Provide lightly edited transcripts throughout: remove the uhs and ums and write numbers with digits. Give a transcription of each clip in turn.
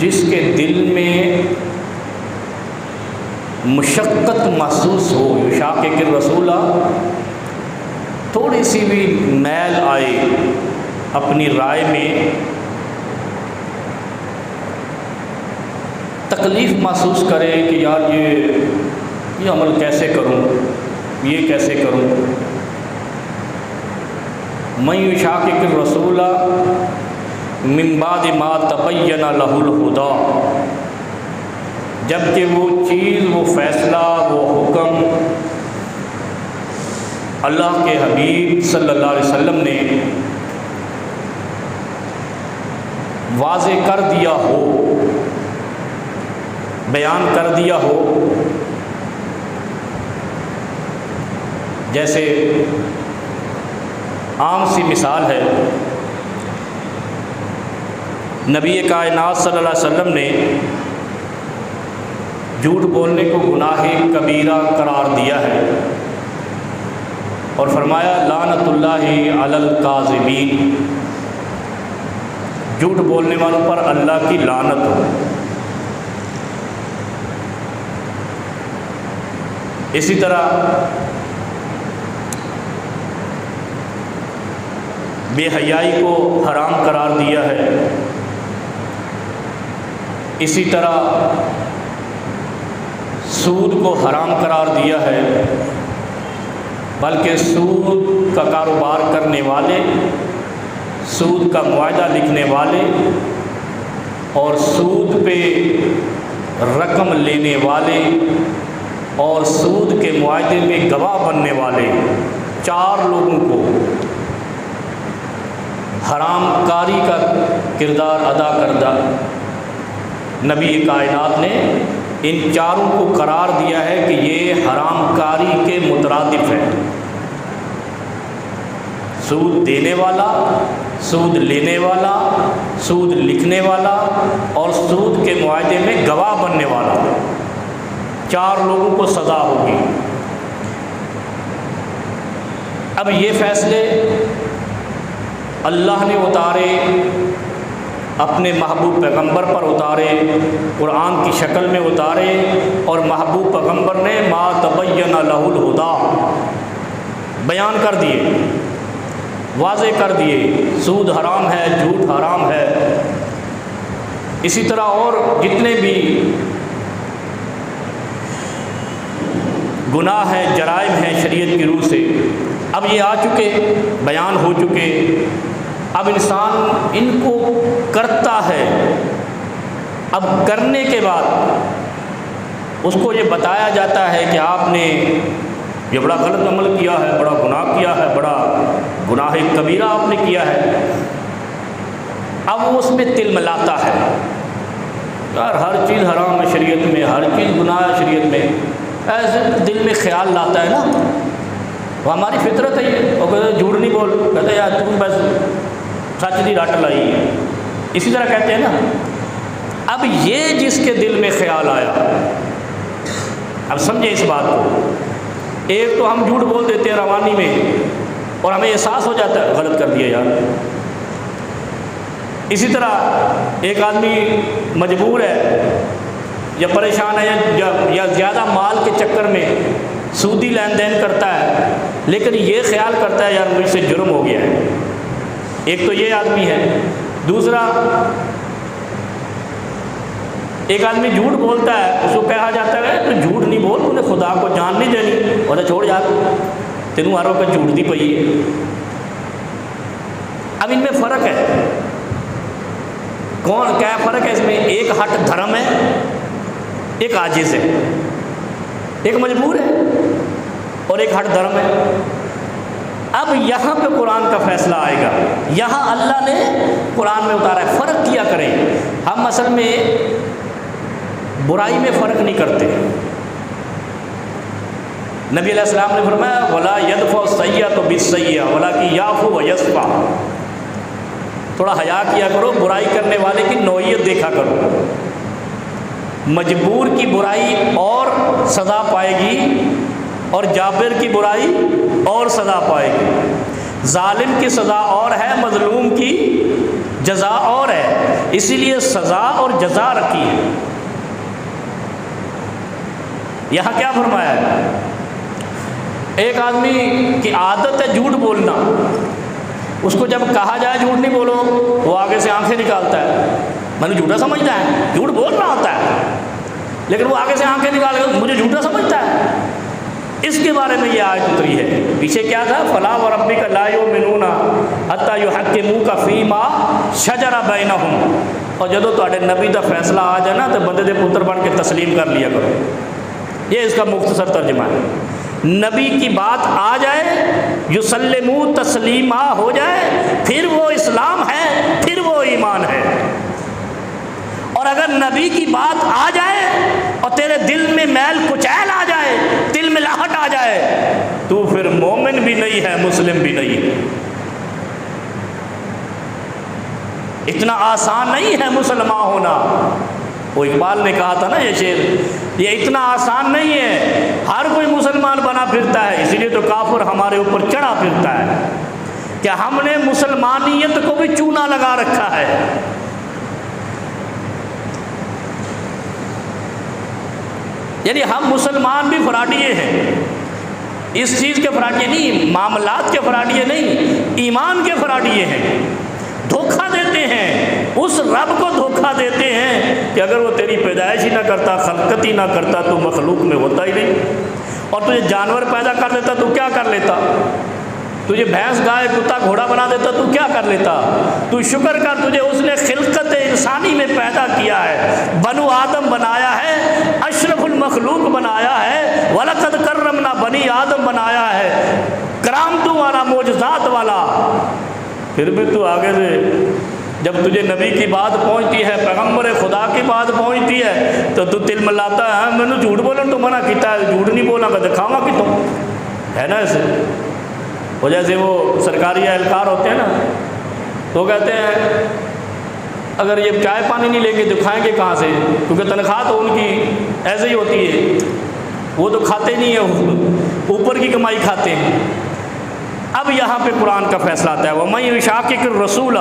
جس کے دل میں مشقت محسوس ہو، یشاقق الرسول، تھوڑی سی بھی میل آئے اپنی رائے میں، تکلیف محسوس کرے کہ یار یہ عمل کیسے کروں، یہ کیسے کروں، من یشاقق الرسول من بعد ما تبین لہ الہدی، جب کہ وہ چیز، وہ فیصلہ، وہ حکم اللہ کے حبیب صلی اللہ علیہ وسلم نے واضح کر دیا ہو، بیان کر دیا ہو۔ جیسے عام سی مثال ہے، نبی کائنات صلی اللہ علیہ وسلم نے جھوٹ بولنے کو گناہ کبیرہ قرار دیا ہے اور فرمایا لعنت اللہ علی الکاذبین، جھوٹ بولنے والوں پر اللہ کی لعنت ہو۔ اسی طرح بے حیائی کو حرام قرار دیا ہے، اسی طرح سود کو حرام قرار دیا ہے، بلکہ سود کا کاروبار کرنے والے، سود کا معاہدہ لکھنے والے اور سود پہ رقم لینے والے اور سود کے معاہدے میں گواہ بننے والے 4 لوگوں کو حرام کاری کا کردار ادا کردہ نبی کائنات نے ان 4 کو قرار دیا ہے کہ یہ حرام کاری کے مترادف ہے۔ سود دینے والا، سود لینے والا، سود لکھنے والا اور سود کے معاہدے میں گواہ بننے والا، 4 لوگوں کو سزا ہوگی۔ اب یہ فیصلے اللہ نے اتارے، اپنے محبوب پیغمبر پر اتارے، قرآن کی شکل میں اتارے، اور محبوب پیغمبر نے ما تبین لہ الہدی بیان کر دیے، واضح کر دیے، سود حرام ہے، جھوٹ حرام ہے۔ اسی طرح اور جتنے بھی گناہ ہیں، جرائم ہیں شریعت کی روح سے، اب یہ آ چکے، بیان ہو چکے۔ اب انسان ان کو کرتا ہے، اب کرنے کے بعد اس کو یہ بتایا جاتا ہے کہ آپ نے یہ بڑا غلط عمل کیا ہے، بڑا گناہ کیا ہے، بڑا گناہ کبیرہ آپ نے کیا ہے۔ اب وہ اس میں تل ملاتا ہے، یار ہر چیز حرام ہے شریعت میں، ہر چیز گناہ ہے شریعت میں، ایسے دل میں خیال لاتا ہے نا، وہ ہماری فطرت ہے یہ۔ وہ کہتے ہیں جھوٹ نہیں بول، کہتے ہیں یار تم بس سچ دی رٹ لائی ہے، اسی طرح کہتے ہیں نا۔ اب یہ جس کے دل میں خیال آیا، اب سمجھیں اس بات کو، ایک تو ہم جھوٹ بول دیتے ہیں روانی میں اور ہمیں احساس ہو جاتا ہے غلط کر دیا یار۔ اسی طرح ایک آدمی مجبور ہے یا پریشان ہے یا زیادہ مال کے چکر میں سودی لین دین کرتا ہے، لیکن یہ خیال کرتا ہے یار مجھ سے جرم ہو گیا ہے۔ ایک تو یہ آدمی ہے۔ دوسرا، ایک آدمی جھوٹ بولتا ہے، اس کو کہا جاتا ہے تو جھوٹ نہیں بول، تو نے خدا کو جان نہیں دینی، اور چھوڑ یار تینوں ہر وقت جھوٹ دی پئی ہے۔ اب ان میں فرق ہے، کیا فرق ہے اس میں؟ ایک ہٹ دھرم ہے، ایک عاجز ہے، ایک مجبور ہے اور ایک ہٹ دھرم ہے۔ اب یہاں پہ قرآن کا فیصلہ آئے گا، یہاں اللہ نے قرآن میں اتارا ہے۔ فرق کیا کریں ہم؟ اصل میں برائی میں فرق نہیں کرتے۔ نبی علیہ السلام نے فرمایا وَلَا يَدْفَعُ السَّيِّئَةَ بِالسَّيِّئَةِ وَلَٰكِن يَعْفُو وَيَصْفَحُ، تھوڑا حیا کیا کرو، برائی کرنے والے کی نوعیت دیکھا کرو۔ مجبور کی برائی اور سزا پائے گی اور جابر کی برائی اور سزا پائے گی۔ ظالم کی سزا اور ہے، مظلوم کی جزا اور ہے۔ اسی لیے سزا اور جزا رکھی ہے۔ یہاں کیا فرمایا ہے؟ ایک آدمی کی عادت ہے جھوٹ بولنا، اس کو جب کہا جائے جھوٹ نہیں بولو، وہ آگے سے آنکھیں نکالتا ہے، میں نے جھوٹا سمجھتا ہے، جھوٹ بول رہا ہوتا ہے لیکن وہ آگے سے آنکھیں نکال کے مجھے جھوٹا سمجھتا ہے۔ اس کے بارے میں یہ آیت اتری ہے۔ پیچھے کیا تھا؟ فَلَا وَرَبِّكَ لَا يُؤْمِنُونَ حَتَّى يُحَكِّمُوكَ فِي مَا شَجَرَ بَيْنَهُمْ، اور جدو تواڈے نبی دا فیصلہ آ جائے نا تو بندے دے پتر بن کے تسلیم کر لیا کرو۔ یہ اس کا مختصر ترجمہ ہے۔ نبی کی بات آ جائے، یسلمو تسلیمہ ہو جائے، پھر وہ اسلام ہے، پھر وہ ایمان ہے۔ اور اگر نبی کی بات آ جائے اور تیرے دل میں میل کچیل آ جائے، دل میں لاہٹ آ جائے، تو پھر مومن بھی نہیں ہے، مسلم بھی نہیں ہے۔ اتنا آسان نہیں ہے مسلمان ہونا۔ وہ اقبال نے کہا تھا نا یہ شعر، یہ اتنا آسان نہیں ہے، ہر کوئی مسلمان بنا پھرتا ہے، اسی لیے تو کافر ہمارے اوپر چڑھا پھرتا ہے کہ ہم نے مسلمانیت کو بھی چونا لگا رکھا ہے۔ یعنی ہم مسلمان بھی فراڈیے ہیں، اس چیز کے فراڈیے نہیں، معاملات کے فراڈیے نہیں، ایمان کے فراڈیے ہیں۔ دھوکہ دیتے ہیں، اس رب کو دھوکہ دیتے ہیں کہ اگر وہ تیری پیدائش ہی نہ کرتا، خلقت ہی نہ کرتا، تو مخلوق میں ہوتا ہی نہیں، اور تجھے جانور پیدا کر دیتا تو کیا کر لیتا؟ تجھے بھینس گائے کتا گھوڑا بنا دیتا تو کیا کر لیتا؟ تو شکر کر، تجھے اس نے خلقت انسانی میں پیدا کیا ہے، بنو آدم بنایا ہے، اشرف المخلوق بنایا ہے، وَلَقَدْ كَرَّمْنَا بنی آدم بنایا ہے، کرامتوں والا، معجزات والا۔ پھر بھی تو آگے سے جب تجھے نبی کی بات پہنچتی ہے، پیغمبر خدا کی بات پہنچتی ہے، تو تل ملاتا ہے، میں نے جھوٹ بولنا تو منع کیتا ہے، جھوٹ نہیں بولنا کا دکھاوا کی تو ہے نا ایسے۔ وہ جیسے وہ سرکاری اہلکار ہوتے ہیں نا، تو کہتے ہیں اگر یہ چائے پانی نہیں لیں گے تو کھائیں گے کہاں سے، کیونکہ تنخواہ تو ان کی ایسے ہی ہوتی ہے، وہ تو کھاتے نہیں ہیں، اوپر کی کمائی کھاتے ہیں۔ اب یہاں پہ قرآن کا فیصلہ آتا ہے، وَمَن يُشَاقِقِ الرَّسُولَ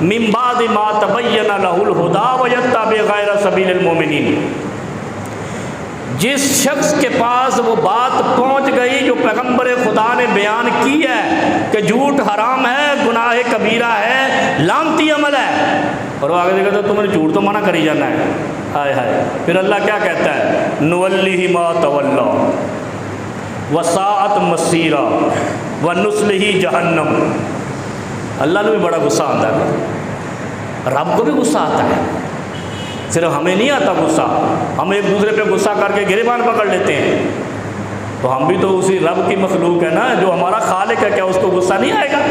مِن بَعْدِ مَا تَبَيَّنَ لَهُ الْهُدَىٰ وَيَتَّبِعْ غَيْرَ سَبِيلِ الْمُؤْمِنِينَ، جس شخص کے پاس وہ بات پہنچ گئی جو پیغمبر خدا نے بیان کی ہے کہ جھوٹ حرام ہے، گناہ کبیرہ ہے، لعنتی عمل ہے، اور وہ آگے دیکھا تو تم نے جھوٹ تو منع کری جانا ہے، ہائے ہائے، پھر اللہ کیا کہتا ہے؟ نُوَلِّهِ مَا تَوَلَّىٰ وَسَاءَتْ مَصِيرًا وَنُصْلِهِ جَهَنَّمَ۔ اللہ نے بھی بڑا غصہ آتا ہے، رب کو بھی غصہ آتا ہے، صرف ہمیں نہیں آتا غصہ، ہم ایک دوسرے پہ غصہ کر کے گریبان پکڑ لیتے ہیں، تو ہم بھی تو اسی رب کی مخلوق ہے نا، جو ہمارا خالق ہے، کیا اس کو غصہ نہیں آئے گا؟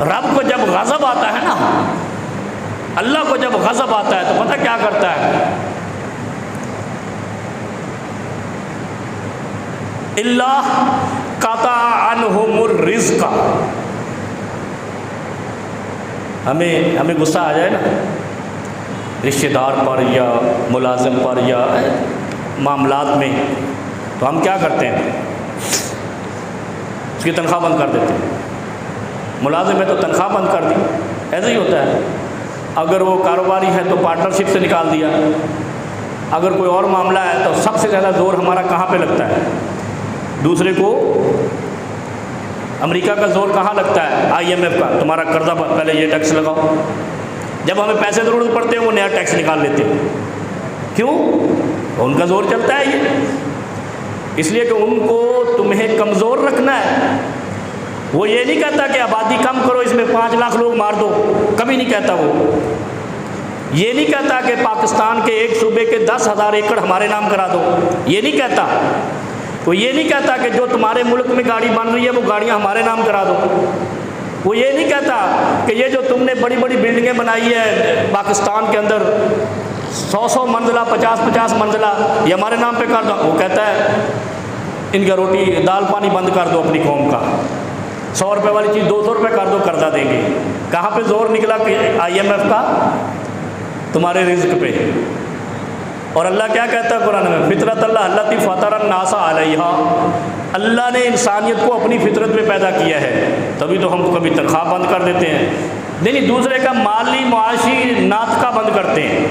رب کو جب غضب آتا ہے نا، اللہ کو جب غضب آتا ہے تو پتہ کیا کرتا ہے؟ اللہ قطع عنہم الرزق، ہمیں غصہ آ جائے نا رشتہ دار پر یا ملازم پر یا معاملات میں، تو ہم کیا کرتے ہیں؟ اس کی تنخواہ بند کر دیتے ہیں۔ ملازم ہے تو تنخواہ بند کر دی، ایسے ہی ہوتا ہے۔ اگر وہ کاروباری ہے تو پارٹنرشپ سے نکال دیا، اگر کوئی اور معاملہ ہے تو سب سے زیادہ زور ہمارا کہاں پہ لگتا ہے؟ دوسرے کو امریکہ کا زور کہاں لگتا ہے؟ IMF کا، تمہارا قرضہ پہلے یہ ٹیکس لگاؤ۔ جب ہمیں پیسے ضرورت پڑتے ہیں وہ نیا ٹیکس نکال لیتے ہیں، کیوں؟ ان کا زور چلتا ہے یہ، اس لیے کہ ان کو تمہیں کمزور رکھنا ہے۔ وہ یہ نہیں کہتا کہ آبادی کم کرو، اس میں 5 لاکھ لوگ مار دو، کبھی نہیں کہتا۔ وہ یہ نہیں کہتا کہ پاکستان کے ایک صوبے کے 10,000 ایکڑ ہمارے نام کرا دو، یہ نہیں کہتا۔ وہ یہ نہیں کہتا کہ جو تمہارے ملک میں گاڑی بن رہی ہے وہ گاڑیاں ہمارے نام کرا دو۔ وہ یہ نہیں کہتا کہ یہ جو تم نے بڑی بڑی بلڈنگیں بنائی ہے پاکستان کے اندر 100 منزلہ 50 منزلہ، یہ ہمارے نام پہ کر دو۔ وہ کہتا ہے ان کا روٹی دال پانی بند کر دو اپنی قوم کا، 100 روپے والی چیز 200 روپے کر دو، قرضہ دیں گے۔ کہاں پہ زور نکلا کہ IMF کا؟ تمہارے رزق پہ۔ اور اللہ کیا کہتا ہے قرآن میں؟ فطرت اللہ التی فطر الناس علیہا، اللہ نے انسانیت کو اپنی فطرت میں پیدا کیا ہے، تبھی تو ہم کبھی تنخواہ بند کر دیتے ہیں، نہیں دوسرے کا مالی معاشی ناطقہ بند کرتے ہیں،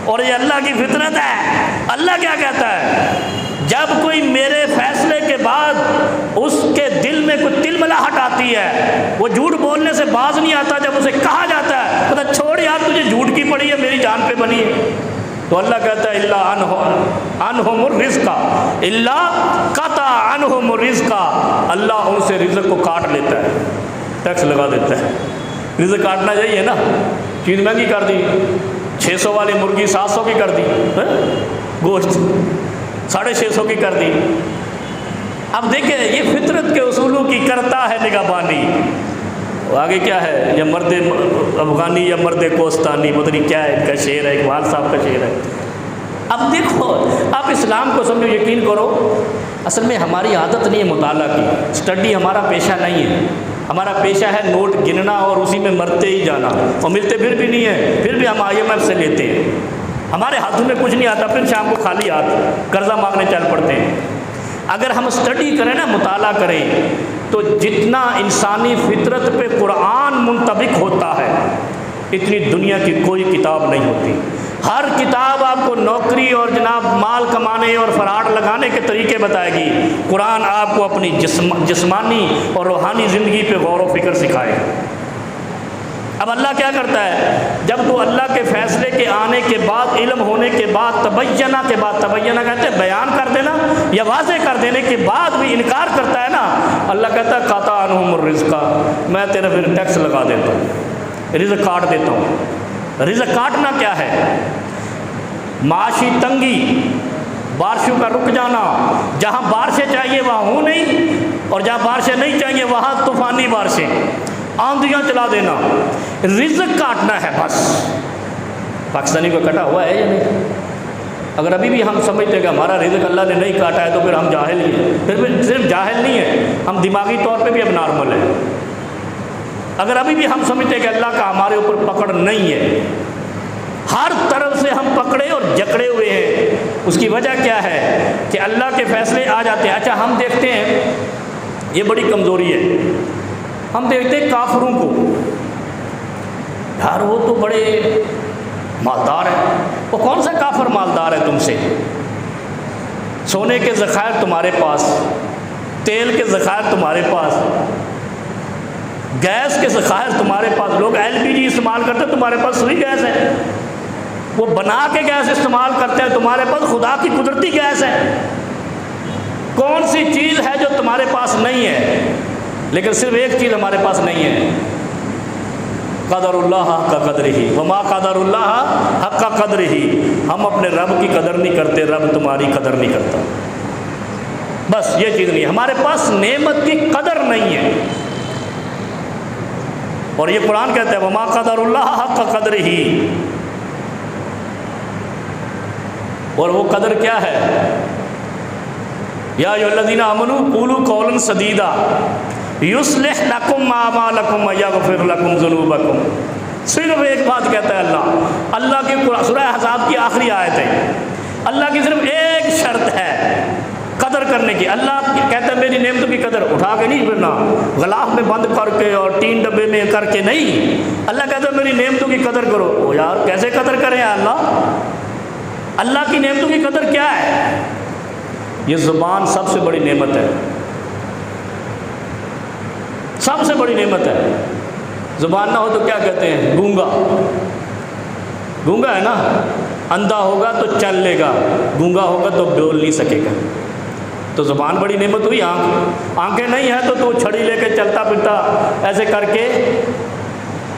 اور یہ اللہ کی فطرت ہے۔ اللہ کیا کہتا ہے؟ جب کوئی میرے فیصلے کے بعد اس کے دل میں کوئی تلملاہٹ آتی ہے، وہ جھوٹ بولنے سے باز نہیں آتا، جب اسے کہا جاتا ہے پتہ چھوڑ یار تجھے جھوٹ کی پڑی ہے، میری جان پہ بنی ہے، تو اللہ کہتا ہے الا عنہم الرزق، الا قطع عنہم الرزق، اللہ ان سے رزق کو کاٹ لیتا ہے، ٹیکس لگا دیتا ہے۔ رزق کاٹنا چاہیے نا، چیز مہنگی کر دی، 600 والی مرغی 700 کی کر دی، گوشت 650 کی کر دی۔ اب دیکھیں یہ فطرت کے اصولوں کی کرتا ہے نگہبانی۔ آگے کیا ہے؟ یا مرد افغانی یا مرد کوستانی، پتہ نہیں کیا ہے، ان کا شعر ہے، اقبال صاحب کا شعر ہے۔ اب دیکھو آپ اسلام کو سمجھو، یقین کرو اصل میں ہماری عادت نہیں ہے مطالعہ کی، اسٹڈی ہمارا پیشہ نہیں ہے، ہمارا پیشہ ہے نوٹ گننا اور اسی میں مرتے ہی جانا، اور ملتے پھر بھی نہیں ہے، پھر بھی ہم IMF سے لیتے ہیں، ہمارے ہاتھوں میں کچھ نہیں آتا، پھر شام کو خالی ہاتھ قرضہ مانگنے چل پڑتے ہیں۔ اگر ہم اسٹڈی کریں نا، مطالعہ کریں، تو جتنا انسانی فطرت پہ قرآن منطبق ہوتا ہے اتنی دنیا کی کوئی کتاب نہیں ہوتی۔ ہر کتاب آپ کو نوکری اور جناب مال کمانے اور فراڈ لگانے کے طریقے بتائے گی، قرآن آپ کو اپنی جسمانی اور روحانی زندگی پہ غور و فکر سکھائے گا۔ اب اللہ کیا کرتا ہے؟ جب تو اللہ کے فیصلے کے آنے کے بعد، علم ہونے کے بعد، تبینہ کے بعد، تبینہ کہتے ہیں بیان کر دینا یا واضح کر دینے کے بعد بھی انکار کرتا ہے نا، اللہ کہتا ہے قطع عنہم الرزق، میں تیرے پھر ٹیکس لگا دیتا ہوں، رزق کاٹ دیتا ہوں۔ رزق کاٹنا کیا ہے؟ معاشی تنگی، بارشوں کا رک جانا، جہاں بارشیں چاہیے وہاں ہوں نہیں، اور جہاں بارشیں نہیں چاہیے وہاں طوفانی بارشیں، آندھیاں چلا دینا، رزق کاٹنا ہے بس۔ پاکستانی کو کٹا ہوا ہے یا نہیں؟ اگر ابھی بھی ہم سمجھتے کہ ہمارا رزق اللہ نے نہیں کاٹا ہے تو پھر ہم جاہل ہی ہیں، پھر صرف جاہل نہیں ہے، ہم دماغی طور پہ بھی اب نارمل ہیں۔ اگر ابھی بھی ہم سمجھتے کہ اللہ کا ہمارے اوپر پکڑ نہیں ہے، ہر طرف سے ہم پکڑے اور جکڑے ہوئے ہیں، اس کی وجہ کیا ہے کہ اللہ کے فیصلے آ جاتے ہیں۔ اچھا ہم دیکھتے ہیں، یہ بڑی کمزوری ہے، ہم دیکھتے ہیں کافروں کو، یار وہ تو بڑے مالدار ہیں، وہ کون سا کافر مالدار ہے تم سے؟ سونے کے ذخائر تمہارے پاس، تیل کے ذخائر تمہارے پاس، گیس کے ذخائر تمہارے پاس، لوگ LPG استعمال کرتے ہیں، تمہارے پاس فری گیس ہے، وہ بنا کے گیس استعمال کرتے ہیں، تمہارے پاس خدا کی قدرتی گیس ہے۔ کون سی چیز ہے جو تمہارے پاس نہیں ہے؟ لیکن صرف ایک چیز ہمارے پاس نہیں ہے، قدر اللہ حق قدر ہی، وما قدر اللہ حق قدر ہی، ہم اپنے رب کی قدر نہیں کرتے، رب تمہاری قدر نہیں کرتا، بس یہ چیز نہیں، ہمارے پاس نعمت کی قدر نہیں ہے۔ اور یہ قرآن کہتا ہے وما قدر اللہ حق قدر ہی، اور وہ قدر کیا ہے؟ یا ایھا الذین آمنوا قولوا قولا سدیدا یصلح لکم اعمالکم ویغفر لکم ذنوبکم۔ صرف ایک بات کہتا ہے اللہ کی سورہ احزاب کی آخری آیت ہے، اللہ کی صرف ایک شرط ہے قدر کرنے کی۔ اللہ کہتا ہے میری نعمتوں کی قدر اٹھا کے نہیں پھرنا، غلاف میں بند کر کے اور 3 ڈبے میں کر کے نہیں، اللہ کہتا ہے میری نعمتوں کی قدر کرو۔ او یار کیسے قدر کریں اللہ کی نعمتوں کی قدر کیا ہے؟ یہ زبان سب سے بڑی نعمت ہے، سب سے بڑی نعمت ہے۔ زبان نہ ہو تو کیا کہتے ہیں؟ گونگا، گونگا ہے نا، اندھا ہوگا تو چل لے گا، گونگا ہوگا تو بول نہیں سکے گا۔ تو زبان بڑی نعمت ہوئی۔ آنکھیں نہیں ہیں تو چھڑی لے کے چلتا پھرتا ایسے کر کے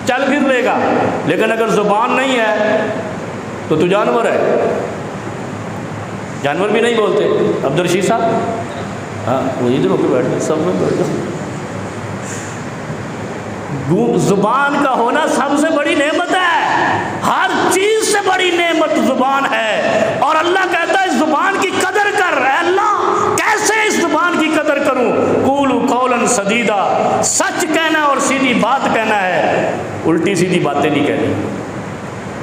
چل پھر لے گا، لیکن اگر زبان نہیں ہے تو جانور ہے، جانور بھی نہیں بولتے۔ عبدالرشید صاحب، ہاں وہ ادھر ہو کے بیٹھ گئے، سب میں بیٹھ گئے۔ زبان کا ہونا سب سے بڑی نعمت ہے، ہر چیز سے بڑی نعمت زبان ہے، اور اللہ کہتا ہے اس زبان کی قدر کر۔ اے اللہ کیسے اس زبان کی قدر کروں؟ قولوا قولا سدیدا، سچ کہنا اور سیدھی بات کہنا ہے، الٹی سیدھی باتیں نہیں کہنی،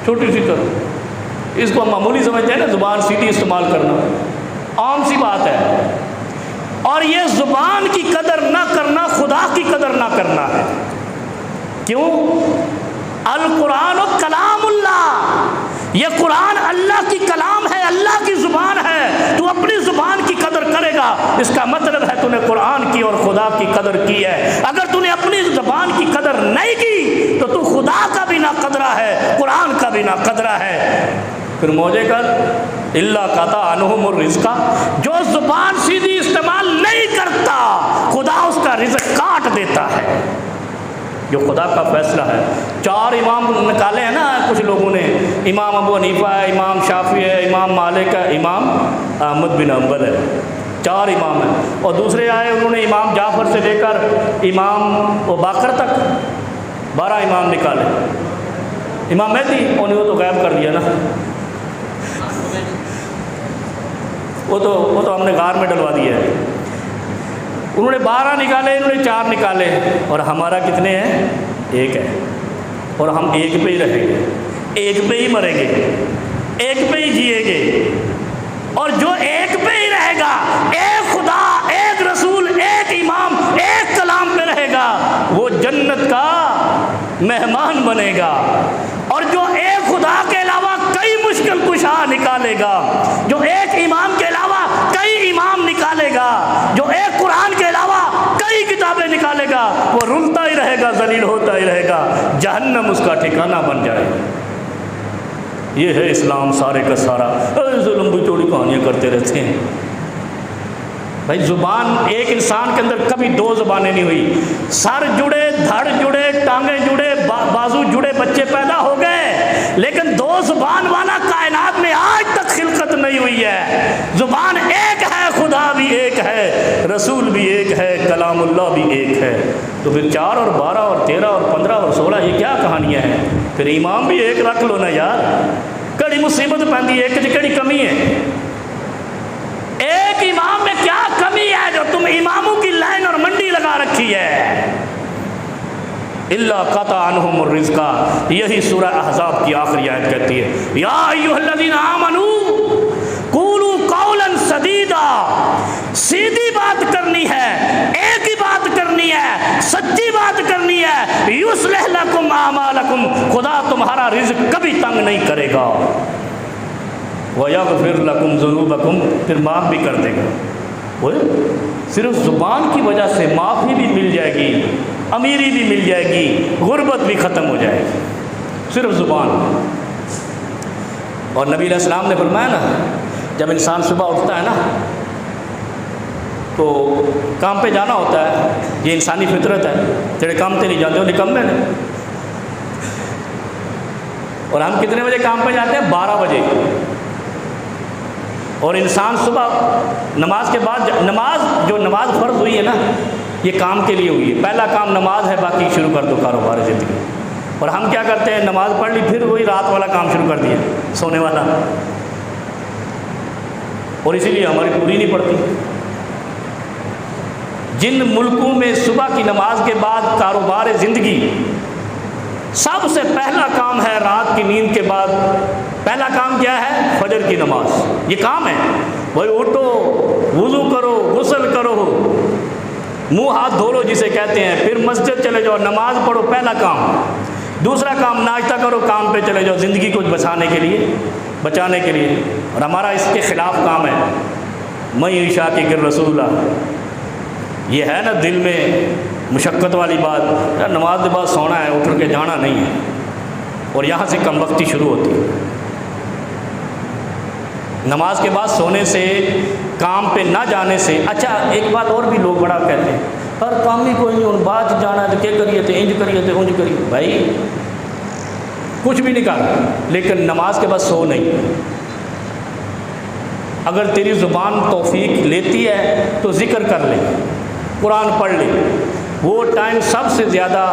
چھوٹی سی کرو۔ اس کو ہم معمولی سمجھتے ہیں نا، زبان سیدھی استعمال کرنا عام سی بات ہے، اور یہ زبان کی قدر نہ کرنا خدا کی قدر نہ کرنا ہے۔ کیوں؟ القرآن و کلام اللہ، یہ قرآن اللہ کی کلام ہے، اللہ کی زبان ہے، تو اپنی زبان کی قدر کرے گا، اس کا مطلب ہے تو نے قرآن کی اور خدا کی قدر کی ہے۔ اگر تو نے اپنی زبان کی قدر نہیں کی تو خدا کا بھی نہ قدرہ ہے، قرآن کا بھی نہ قدرہ ہے۔ پھر موجے کر اللہ قطع عنہم الرزق، جو زبان سیدھی استعمال نہیں کرتا خدا اس کا رزق کاٹ دیتا ہے، جو خدا کا فیصلہ ہے۔ 4 امام نکالے ہیں نا کچھ لوگوں نے، امام ابو حنیفہ ہے، امام شافعی ہے، امام مالک ہے، امام احمد بن حنبل ہے، 4 امام ہیں، اور دوسرے آئے انہوں نے امام جعفر سے لے کر امام باقر تک 12 امام نکالے۔ امام مہدی انہیں تو غائب کر دیا نا، وہ تو ہم نے غار میں ڈلوا دیا ہے۔ انہوں نے 12 نکالے، انہوں نے 4 نکالے، اور ہمارا کتنے ہیں؟ 1 ہے، اور ہم 1 پہ ہی رہیں گے، 1 پہ ہی مریں گے، 1 پہ ہی جیئیں گے، اور جو 1 پہ ہی رہے گا، ایک خدا، ایک رسول، ایک امام، ایک کلام پہ رہے گا، وہ جنت کا مہمان بنے گا۔ اور جو ایک خدا کے علاوہ کئی مشکل کشا نکالے گا، جو ایک امام کے علاوہ کئی امام نکالے گا، جو ایک قرآن کے علاوہ کئی کتابیں نکالے گا، وہ رلتا ہی رہے گا، ذلیل ہوتا ہی رہے گا، جہنم اس کا ٹھکانہ بن جائے گا۔ یہ ہے اسلام سارے کا سارا۔ لمبی چوڑی کہانیاں کرتے رہتے ہیں بھائی۔ زبان ایک انسان کے اندر کبھی 2 زبانیں نہیں ہوئی، سر جڑے، دھڑ جڑے، ٹانگیں جڑے، بازو جڑے، بچے پیدا ہو گئے، لیکن 2 زبان والا کائنات میں آج تک خلقت نہیں ہوئی ہے۔ زبان ایک ہے، خدا بھی ایک ہے، رسول بھی ایک ہے، کلام اللہ بھی ایک ہے۔ تو پھر 4 اور 12 اور 13 اور 15 اور 16 یہ کیا کہانیاں ہیں؟ پھر امام بھی ایک رکھ لو نا یار، کڑی مصیبت پیندی ہے، ایک کڑی کمی ہے۔ ایک امام میں کیا کمی ہے جو تم اماموں کی لائن اور منڈی لگا رکھی ہے؟ اللہ قطع عنہم الرزق، یہی سورہ احزاب کی آخری آیت کہتی ہے، یا ایھا الذین آمنوا قولوا قولا سدیدا، سیدھی بات کرنی ہے، ایک ہی بات کرنی ہے، سچی بات کرنی ہے، یصلح لکم اعمالکم، خدا تمہارا رزق کبھی تنگ نہیں کرے گا، وَيَغْفِرْ لَكُمْ ذُنُوبَكُمْ، پھر معاف بھی کر دے گا۔ وہ صرف زبان کی وجہ سے معافی بھی مل جائے گی، امیری بھی مل جائے گی، غربت بھی ختم ہو جائے گی، صرف زبان۔ اور نبی علیہ السلام نے فرمایا نا، جب انسان صبح اٹھتا ہے نا تو کام پہ جانا ہوتا ہے، یہ انسانی فطرت ہے، تیرے کام تے نہیں جاتے ہو نکمے نے۔ اور ہم کتنے بجے کام پہ جاتے ہیں؟ 12 بجے۔ اور انسان صبح نماز کے بعد، نماز فرض ہوئی ہے نا، یہ کام کے لیے ہوئی ہے، پہلا کام نماز ہے، باقی شروع کر دو کاروبار زندگی۔ اور ہم کیا کرتے ہیں؟ نماز پڑھ لی، پھر وہی رات والا کام شروع کر دیا، سونے والا، اور اسی لیے ہماری پوری نہیں پڑتی۔ جن ملکوں میں صبح کی نماز کے بعد کاروبار زندگی سب سے پہلا کام ہے، رات کی نیند کے بعد پہلا کام کیا ہے؟ فجر کی نماز، یہ کام ہے بھائی، اٹھو، وضو کرو، غسل کرو، منہ ہاتھ دھو لو جسے کہتے ہیں، پھر مسجد چلے جاؤ، نماز پڑھو، پہلا کام۔ دوسرا کام ناشتہ کرو، کام پہ چلے جاؤ، زندگی کو بچانے کے لیے۔ اور ہمارا اس کے خلاف کام ہے، میں یشاقق الرسول، یہ ہے نا دل میں مشقت والی بات، یار نماز کے بعد سونا ہے، اٹھ کے جانا نہیں ہے، اور یہاں سے کم وقتی شروع ہوتی ہے۔ نماز کے بعد سونے سے، کام پہ نہ جانے سے۔ اچھا ایک بات اور بھی لوگ بڑا کہتے ہیں، ہر کام ہی کوئی نہیں، ان بعد جانا ہے تو کیا کریے تھے، انج کریے تھے، انج کریے، بھائی کچھ بھی نہیں کر، لیکن نماز کے بعد سو نہیں۔ اگر تیری زبان توفیق لیتی ہے تو ذکر کر لے، قرآن پڑھ لے، وہ ٹائم سب سے زیادہ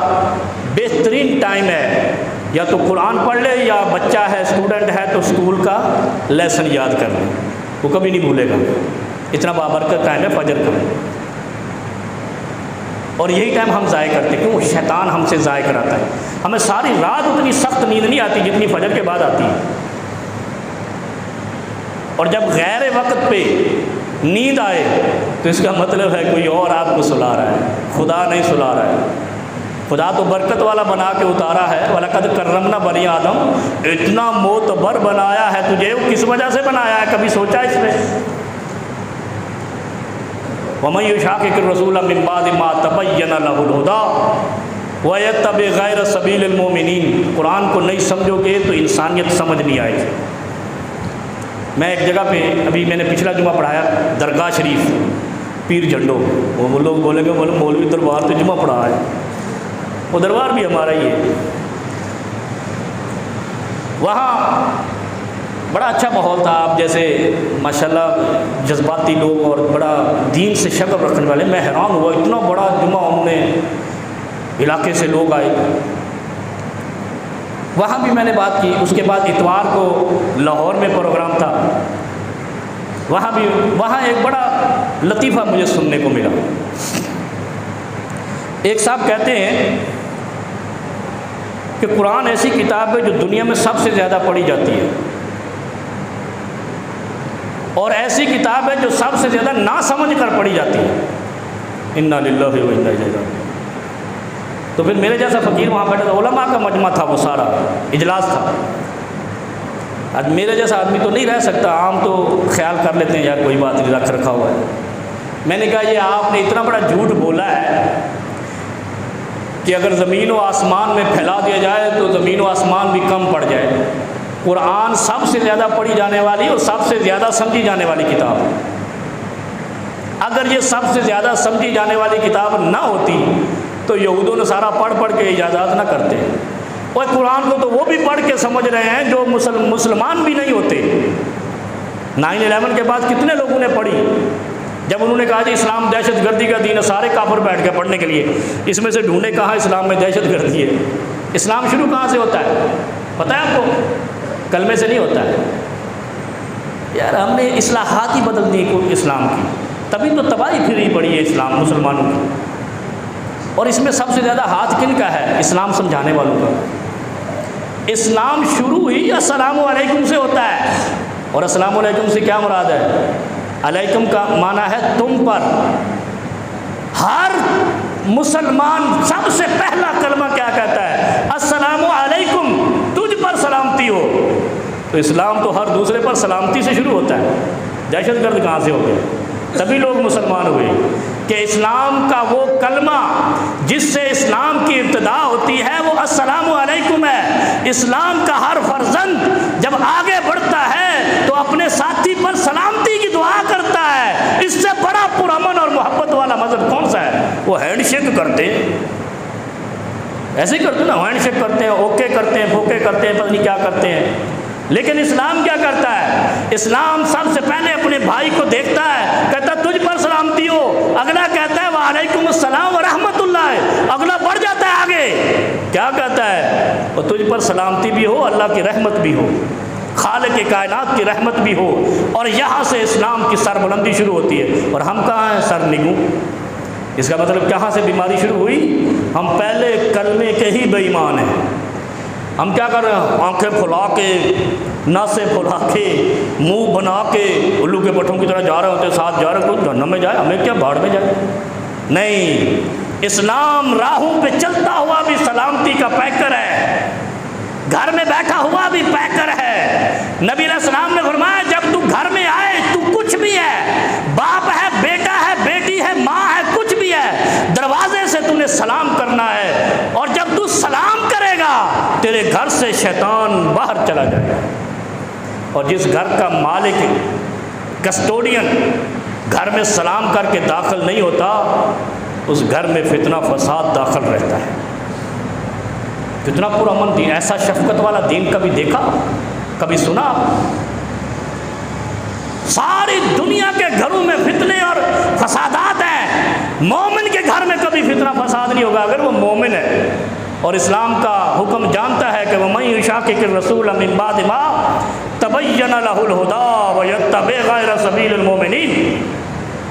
بہترین ٹائم ہے، یا تو قرآن پڑھ لے، یا بچہ ہے، اسٹوڈنٹ ہے تو اسکول کا لیسن یاد کر لے، وہ کبھی نہیں بھولے گا، اتنا بابرکت ٹائم ہے فجر کا۔ اور یہی ٹائم ہم ضائع کرتے ہیں، کیوں؟ شیطان ہم سے ضائع کراتا ہے، ہمیں ساری رات اتنی سخت نیند نہیں آتی جتنی فجر کے بعد آتی ہے۔ اور جب غیر وقت پہ نیند آئے تو اس کا مطلب ہے کوئی اور آپ کو سلا رہا ہے، خدا نہیں سلا رہا ہے۔ خدا تو برکت والا بنا کے اتارا ہے، وَلَقَدْ كَرَّمْنَا بَنِي آدم، اتنا معتبر بنایا ہے تجھے، وہ کس وجہ سے بنایا ہے، کبھی سوچا اس میں؟ وَمَن يُشَاقِقِ الرَّسُولَ مِن بَعْدِ مَا تَبَيَّنَ لَهُ الْهُدَىٰ وَيَتَّبِعْ غَيْرَ سَبِيلِ الْمُؤْمِنِينَ۔ قرآن کو نہیں سمجھو گے تو انسانیت سمجھ نہیں آئے گی۔ میں ایک جگہ پہ ابھی میں نے پچھلا جمعہ پڑھایا درگاہ شریف پیر جھنڈو، وہ لوگ بولیں گے بولے مولوی دربار تو جمعہ پڑھا ہے، وہ دربار بھی ہمارا ہی ہے۔ وہاں بڑا اچھا ماحول تھا، آپ جیسے ماشاءاللہ جذباتی لوگ اور بڑا دین سے شغف رکھنے والے۔ میں حیران ہوا، اتنا بڑا جمعہ انہوں نے، علاقے سے لوگ آئے۔ وہاں بھی میں نے بات کی۔ اس کے بعد اتوار کو لاہور میں پروگرام تھا، وہاں ایک بڑا لطیفہ مجھے سننے کو ملا۔ ایک صاحب کہتے ہیں کہ قرآن ایسی کتاب ہے جو دنیا میں سب سے زیادہ پڑھی جاتی ہے، اور ایسی کتاب ہے جو سب سے زیادہ نہ سمجھ کر پڑھی جاتی ہے۔ انا للہ و انا الیہ راجعون۔ تو پھر میرے جیسا فقیر وہاں بیٹھا تھا، علماء کا مجمع تھا، وہ سارا اجلاس تھا۔ اب میرے جیسا آدمی تو نہیں رہ سکتا، عام تو خیال کر لیتے ہیں یار کوئی بات نہیں، رکھ رکھا ہوا ہے۔ میں نے کہا یہ آپ نے اتنا بڑا جھوٹ بولا ہے کہ اگر زمین و آسمان میں پھیلا دیا جائے تو زمین و آسمان بھی کم پڑ جائے۔ قرآن سب سے زیادہ پڑھی جانے والی اور سب سے زیادہ سمجھی جانے والی کتاب ہے۔ اگر یہ سب سے زیادہ سمجھی جانے والی کتاب نہ ہوتی تو یہود و نصارہ پڑھ پڑھ کے اجازت نہ کرتے، اور قرآن کو تو وہ بھی پڑھ کے سمجھ رہے ہیں جو مسلمان بھی نہیں ہوتے۔ 9/11 کے بعد کتنے لوگوں نے پڑھی؟ جب انہوں نے کہا جی اسلام دہشت گردی کا دین ہے، سارے کافر بیٹھ کے پڑھنے کے لیے۔ اس میں سے ڈھونڈے کہاں اسلام میں دہشت گردی ہے؟ اسلام شروع کہاں سے ہوتا ہے پتہ ہے آپ کو؟ کلمے سے نہیں ہوتا ہے یار۔ ہم نے اصلاحات ہی بدل دی اسلام کی، تبھی تو تباہی پھری پڑی ہے اسلام مسلمانوں کی۔ اور اس میں سب سے زیادہ ہاتھ کن کا ہے؟ اسلام سمجھانے والوں کا۔ اسلام شروع ہی السلام علیکم سے ہوتا ہے، اور السلام علیکم سے کیا مراد ہے؟ علیکم کا معنی ہے تم پر۔ ہر مسلمان سب سے پہلا کلمہ کیا کہتا ہے؟ السلام علیکم، تجھ پر سلامتی ہو۔ تو اسلام تو ہر دوسرے پر سلامتی سے شروع ہوتا ہے، دہشت گرد کہاں سے ہو گئے؟ تبھی لوگ مسلمان ہوئے کہ اسلام کا وہ کلمہ جس سے اسلام کی ابتدا ہوتی ہے وہ السلام علیکم ہے۔ اسلام کا ہر فرزند جب آگے بڑھتا ہے تو اپنے ساتھی پر سلامتی کی دعا کرتا ہے۔ اس سے بڑا پرامن اور محبت والا مذہب کون سا ہے؟ وہ ہینڈ شیک کرتے ہیں، ایسے ہی کرتے ہیں نا، ہینڈ شیک کرتے ہیں، اوکے کرتے ہیں، بھوکے کرتے ہیں، پتہ نہیں کیا کرتے ہیں۔ لیکن اسلام کیا کرتا ہے؟ اسلام سب سے پہلے اپنے بھائی کو دیکھتا ہے، کہتا ہے تجھ پر سلامتی ہو، اگلا کہتا ہے وعلیکم السلام ورحمۃ اللہ، اگلا بڑھ جاتا ہے آگے، کیا کہتا ہے؟ اور تجھ پر سلامتی بھی ہو، اللہ کی رحمت بھی ہو، خالق کائنات کی رحمت بھی ہو۔ اور یہاں سے اسلام کی سربلندی شروع ہوتی ہے، اور ہم کہاں ہیں؟ سر نگوں۔ اس کا مطلب کہاں سے بیماری شروع ہوئی؟ ہم پہلے کلمے کے ہی بے ایمان ہیں۔ ہم کیا کر رہے ہیں؟ آنکھیں پھلا کے، ناسیں پھلا کے، منہ بنا کے الو کے پٹھوں کی طرح جا رہے ہوتے ہیں، ساتھ جا رہے ہیں، کوئی جہنم میں جائے، ہمیں کیا بھاڑ میں جائے؟ نہیں، اسلام راہوں پہ چلتا ہوا بھی سلامتی کا پیکر ہے، گھر میں بیٹھا ہوا بھی پیکر ہے۔ نبی علیہ السلام نے فرمایا جب تو گھر میں آئے تو کچھ بھی ہے، باپ ہے، بیٹا ہے، بیٹی ہے، ماں ہے، کچھ بھی ہے، دروازے سے تو نے سلام کرنا ہے، اور جب تو سلام کرے گا تیرے گھر سے شیطان باہر چلا جائے گا۔ اور جس گھر کا مالک کسٹوڈین گھر میں سلام کر کے داخل نہیں ہوتا، اس گھر میں فتنہ فساد داخل رہتا ہے۔ کتنا پرامن دین، ایسا شفقت والا دین کبھی دیکھا، کبھی سنا؟ ساری دنیا کے گھروں میں فتنے اور فسادات ہیں، مومن کے گھر میں کبھی فتنہ فساد نہیں ہوگا اگر وہ مومن ہے اور اسلام کا حکم جانتا ہے کہ وَمَن يُشَاقِقِ الرَّسُولَ مِن بَعْدِ مَا تَبَيَّنَ لَهُ الْهُدَىٰ وَيَتَّبِعْ غَيْرَ سَبِيلِ الْمُؤْمِنِينَ۔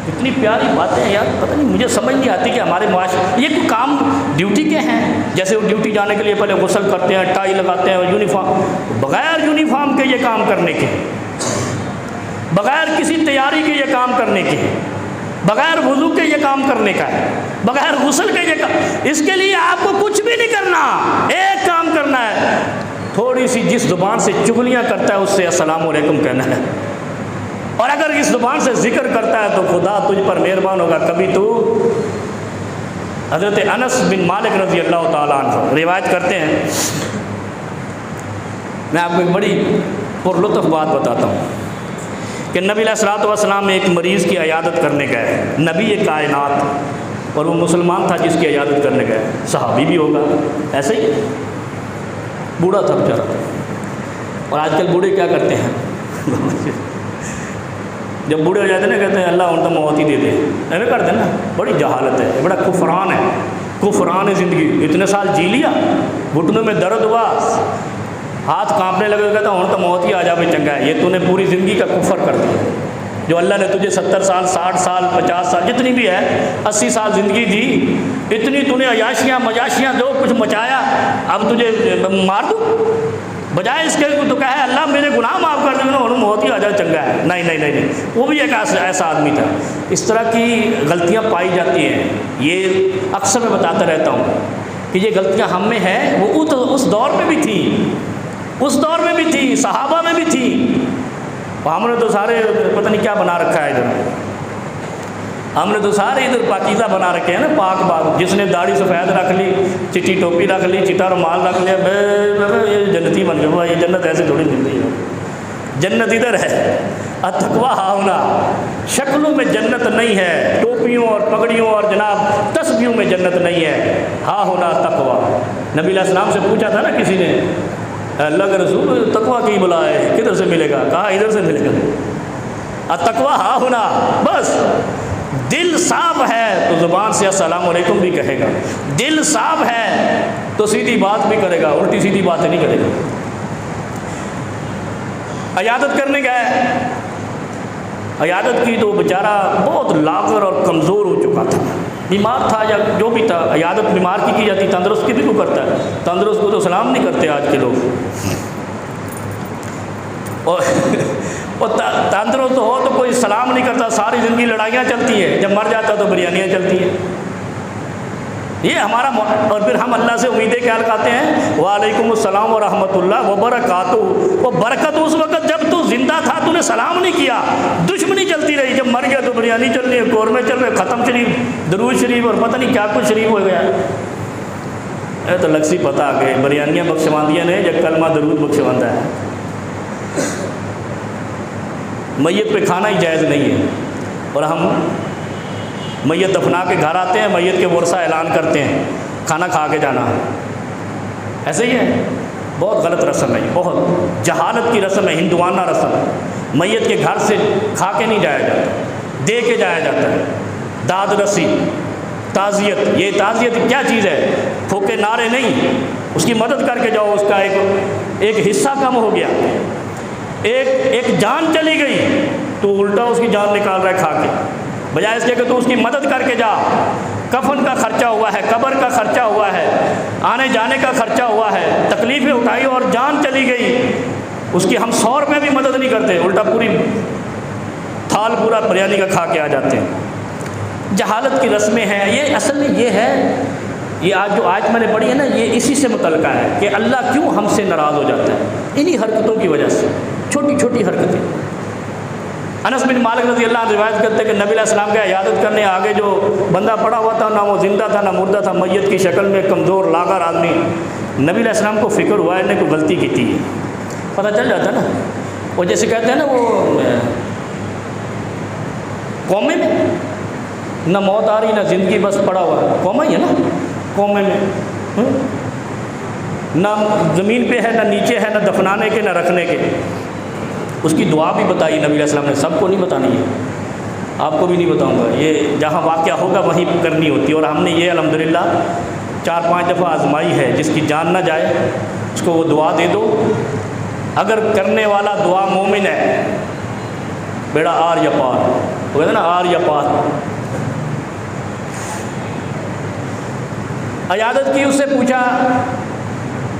اتنی پیاری باتیں ہیں یار، پتہ نہیں مجھے سمجھ نہیں آتی کہ ہمارے معاشرے یہ کوئی کام ڈیوٹی کے ہیں، جیسے وہ ڈیوٹی جانے کے لیے پہلے غسل کرتے ہیں، ٹائی لگاتے ہیں، یونیفارم، بغیر یونیفارم کے یہ کام کرنے کے بغیر کسی تیاری کے یہ کام کرنے کے ہے، بغیر وضو کے یہ کام کرنے کا ہے، بغیر غسل کے یہ کام، اس کے لیے آپ کو کچھ بھی نہیں کرنا، ایک کام کرنا ہے، تھوڑی سی جس زبان سے چغلیاں کرتا ہے اس سے السلام علیکم کہنا ہے، اور اگر اس زبان سے ذکر کرتا ہے تو خدا تجھ پر مہربان ہوگا، کبھی تو حضرت انس بن مالک رضی اللہ تعالیٰ عنہ روایت کرتے ہیں، میں آپ کو ایک بڑی پرلطف بات بتاتا ہوں کہ نبی علیہ الصلوۃ والسلام ایک مریض کی عیادت کرنے گئے، نبی کائنات، اور وہ مسلمان تھا جس کی عیادت کرنے گئے، صحابی بھی ہوگا، ایسے ہی بوڑھا تھا بیچارہ، اور آج کل بوڑھے کیا کرتے ہیں جب بوڑھے ہو جاتے ہیں نا کہتے ہیں اللہ ان کو موت ہی دے دے، ایسے کرتے ہیں نا، بڑی جہالت ہے، بڑا کفران ہے، کفران ہے زندگی، اتنے سال جی لیا، گھٹنوں میں درد ہوا، ہاتھ کانپنے لگے، کہتا ہوں تو موت ہی آ جائے چنگا ہے، یہ تو نے پوری زندگی کا کفر کر دیا، جو اللہ نے تجھے 70 سال 60 سال 50 سال جتنی بھی ہے 80 سال زندگی دی، اتنی تو نے عیاشیاں مجاشیاں جو کچھ مچایا، اب تجھے مار دوں، بجائے اس کے تو کہے اللہ میرے گناہ معاف کر دیں، انہوں موت ہی آ جائے چنگا ہے، نہیں نہیں نہیں نہیں، وہ بھی ایک ایسا آدمی تھا۔ اس طرح کی غلطیاں پائی جاتی ہیں، یہ اکثر میں بتاتا رہتا ہوں کہ یہ غلطیاں ہم میں ہیں، وہ اس دور میں بھی تھیں، اس دور میں بھی تھی، صحابہ میں بھی تھی، ہم نے تو سارے پتہ نہیں کیا بنا رکھا ہے ادھر، ہم نے تو سارے ادھر پاکیزہ بنا رکھے ہیں نا، پاک باغ، جس نے داڑھی سفید رکھ لی، چٹی ٹوپی رکھ لی، چٹا رومال رکھ لیا، یہ جنتی بن گیا، یہ جنت ایسے تھوڑی ملتی ہے، جنت ادھر ہے، التقویٰ ہاہنا، شکلوں میں جنت نہیں ہے، ٹوپیوں اور پگڑیوں اور جناب تسبیحوں میں جنت نہیں ہے، ہاہنا تقویٰ۔ نبی علیہ السلام سے پوچھا تھا نا کسی نے، اللہ کے رسول تقویٰ کی بلا ہے، کدھر سے ملے گا؟ کہا ادھر سے ملے گا، التقویٰ ہاہنا، بس دل صاف ہے تو زبان سے السلام علیکم بھی کہے گا، دل صاف ہے تو سیدھی بات بھی کرے گا، الٹی سیدھی باتیں نہیں کرے گا۔ عیادت کرنے گئے، عیادت کی تو بیچارہ بہت لاغر اور کمزور ہو چکا تھا، بیمار تھا یا جو بھی تھا، عیادت بیمار کی جاتی، تندرست کی بھی کو کرتا ہے، تندرست کو تو سلام نہیں کرتے آج کے لوگ، اور تندرست ہو تو کوئی سلام نہیں کرتا، ساری زندگی لڑائیاں چلتی ہیں، جب مر جاتا تو بریانیاں چلتی ہیں، یہ ہمارا، اور پھر ہم اللہ سے امیدیں کیا لگاتے ہیں، وعلیکم السلام ورحمۃ اللہ وبرکاتہ، وہ برکت اس وقت جب تو زندہ تھا تو نے سلام نہیں کیا، دشمنی چلتی رہی، جب مر گیا تو بریانی چل رہی ہے، قورمے چل رہے، ختم شریف، درود شریف اور پتہ نہیں کیا کچھ شریف ہو گیا، اے تو لگ سی پتہ آ گئے، بریانیاں بخشواندیاں نے جب کلمہ درود بخشواندہ ہے، میت پہ کھانا ہی جائز نہیں ہے، اور ہم میت دفنا کے گھر آتے ہیں، میت کے ورثہ اعلان کرتے ہیں کھانا کھا کے جانا، ایسے ہی ہے، بہت غلط رسم ہے، بہت جہالت کی رسم ہے، ہندوانہ رسم ہے، میت کے گھر سے کھا کے نہیں جایا جاتا، دے کے جایا جاتا ہے، داد رسی، تعزیت، یہ تعزیت کیا چیز ہے، پھوکے نعرے نہیں، اس کی مدد کر کے جاؤ، اس کا ایک حصہ کم ہو گیا، ایک جان چلی گئی تو الٹا اس کی جان نکال رہا ہے کھا کے، بجائے اس کے کہ تو اس کی مدد کر کے جا، کفن کا خرچہ ہوا ہے، قبر کا خرچہ ہوا ہے، آنے جانے کا خرچہ ہوا ہے، تکلیفیں اٹھائی اور جان چلی گئی، اس کی ہم 100 روپے بھی مدد نہیں کرتے، الٹا پوری تھال پورا بریانی کا کھا کے آ جاتے ہیں۔ جہالت کی رسمیں ہیں، یہ اصل میں یہ ہے، یہ آج جو آیت میں نے پڑھی ہے نا، یہ اسی سے متعلقہ ہے کہ اللہ کیوں ہم سے ناراض ہو جاتا ہے، انہی حرکتوں کی وجہ سے، چھوٹی چھوٹی حرکتیں۔ انس بن مالک رضی اللہ عنہ روایت کرتے ہیں کہ نبی علیہ السلام کے عیادت کرنے آگے جو بندہ پڑا ہوا تھا، نہ وہ زندہ تھا نہ مردہ تھا، میت کی شکل میں کمزور لاغر آدمی، نبی علیہ السلام کو فکر ہوا انہیں کوئی غلطی کی تھی، پتہ چل جاتا ہے نا، وہ جیسے کہتے ہیں نا، وہ قومے میں نہ موت آ رہی نہ زندگی، بس پڑا ہوا ہے، قومہ ہی ہے نا، قومے میں نہ زمین پہ ہے نہ نیچے ہے، نہ دفنانے کے نہ رکھنے کے، اس کی دعا بھی بتائی نبی علیہ السلام نے، سب کو نہیں بتانی ہے، آپ کو بھی نہیں بتاؤں گا، یہ جہاں واقعہ ہوگا وہیں کرنی ہوتی ہے، اور ہم نے یہ الحمدللہ 4-5 دفعہ آزمائی ہے، جس کی جان نہ جائے اس کو وہ دعا دے دو، اگر کرنے والا دعا مومن ہے، بیڑا آر یا پار، وہ کہتے ہیں نا آر یا پار۔ عیادت کی، اس سے پوچھا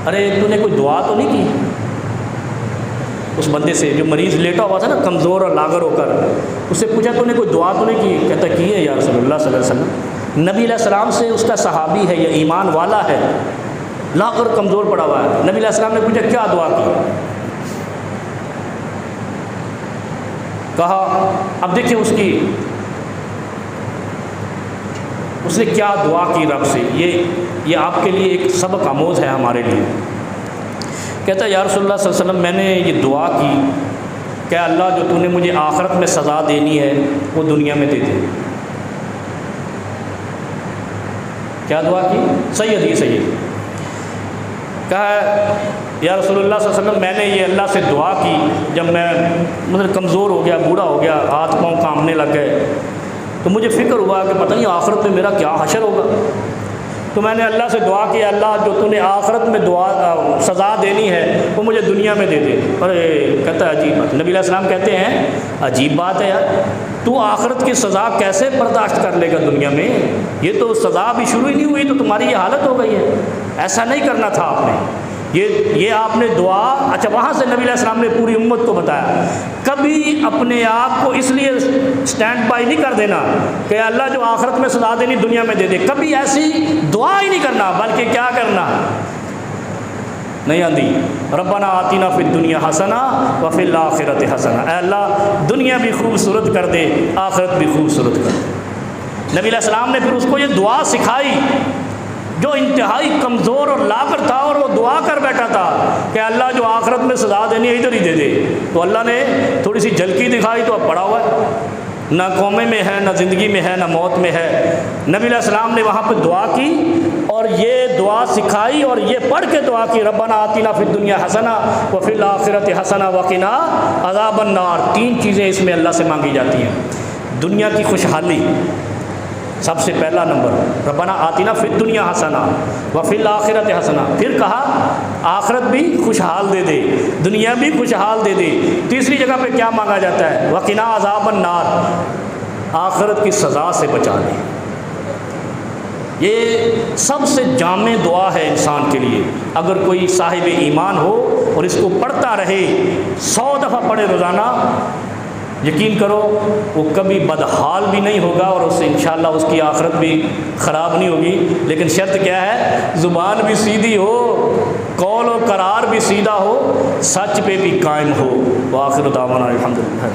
ارے تو نے کوئی دعا تو نہیں کی؟ اس بندے سے جو مریض لیٹا ہوا تھا نا کمزور اور لاغر ہو کر، اس سے پوچھا تو نے کوئی دعا تو نہیں کی؟ کہتا کی ہے یا رسول اللہ صلی اللہ علیہ وسلم۔ نبی علیہ السلام سے اس کا صحابی ہے یا ایمان والا ہے، لاغر کمزور پڑا ہوا ہے، نبی علیہ السلام نے پوچھا کیا دعا کی؟ کہا اب دیکھیں اس نے کیا دعا کی رب سے، یہ آپ کے لیے ایک سبق آموز ہے ہمارے لیے۔ کہتا ہے یا رسول اللہ صلی اللہ علیہ وسلم میں نے یہ دعا کی کہ اللہ جو تو نے مجھے آخرت میں سزا دینی ہے وہ دنیا میں دے دے۔ کیا دعا کی؟ صحیح حدیث ہے یہ۔ کہا یا رسول اللہ صلی اللہ علیہ وسلم میں نے یہ اللہ سے دعا کی جب میں مطلب کمزور ہو گیا، بوڑھا ہو گیا، ہاتھ پاؤں کامنے لگ گئے، تو مجھے فکر ہوا کہ پتہ نہیں آخرت میں میرا کیا حشر ہوگا، تو میں نے اللہ سے دعا کی اللہ جو تو نے آخرت میں سزا دینی ہے وہ مجھے دنیا میں دے دے۔ اور کہتا ہے عجیب بات، نبی علیہ السلام کہتے ہیں عجیب بات ہے یار، تو آخرت کی سزا کیسے برداشت کر لے گا دنیا میں؟ یہ تو سزا بھی شروع ہی نہیں ہوئی تو تمہاری یہ حالت ہو گئی ہے، ایسا نہیں کرنا تھا آپ نے، یہ آپ نے دعا۔ اچھا وہاں سے نبی علیہ السلام نے پوری امت کو بتایا کبھی اپنے آپ کو اس لیے سٹینڈ بائی نہیں کر دینا کہ اللہ جو آخرت میں سزا دینی دنیا میں دے دے، کبھی ایسی دعا ہی نہیں کرنا، بلکہ کیا کرنا نہیں آتی، ربنا آتینا فی الدنیا حسنہ وفی الآخرۃ حسنہ، اے اللہ دنیا بھی خوبصورت کر دے آخرت بھی خوبصورت کر دے۔ نبی علیہ السلام نے پھر اس کو یہ دعا سکھائی، جو انتہائی کمزور اور لاغر تھا اور وہ دعا کر بیٹھا تھا کہ اللہ جو آخرت میں سزا دینی ہے ادھر ہی دے دے، تو اللہ نے تھوڑی سی جھلکی دکھائی تو اب پڑا ہوا ہے، نہ قومے میں ہے، نہ زندگی میں ہے، نہ موت میں ہے۔ نبی علیہ السلام نے وہاں پہ دعا کی اور یہ دعا سکھائی اور یہ پڑھ کے دعا کی ربنا آتینا فی الدنیا حسنہ وفی الآخرۃ حسنہ وقنا عذاب النار۔ تین چیزیں اس میں اللہ سے مانگی جاتی ہیں، دنیا کی خوشحالی سب سے پہلا نمبر، ربنا آتینا فی الدنیا حسنہ وفی الآخرۃ حسنہ، پھر کہا آخرت بھی خوشحال دے دے، دنیا بھی خوشحال دے دے۔ تیسری جگہ پہ کیا مانگا جاتا ہے؟ وقنا عذاب النار، آخرت کی سزا سے بچا لے۔ یہ سب سے جامع دعا ہے انسان کے لیے، اگر کوئی صاحب ایمان ہو اور اس کو پڑھتا رہے، 100 دفعہ پڑھے روزانہ، یقین کرو وہ کبھی بدحال بھی نہیں ہوگا اور اس سے انشاءاللہ اس کی آخرت بھی خراب نہیں ہوگی۔ لیکن شرط کیا ہے؟ زبان بھی سیدھی ہو، قول و قرار بھی سیدھا ہو، سچ پہ بھی قائم ہو۔ وآخر دعوانا الحمدللہ۔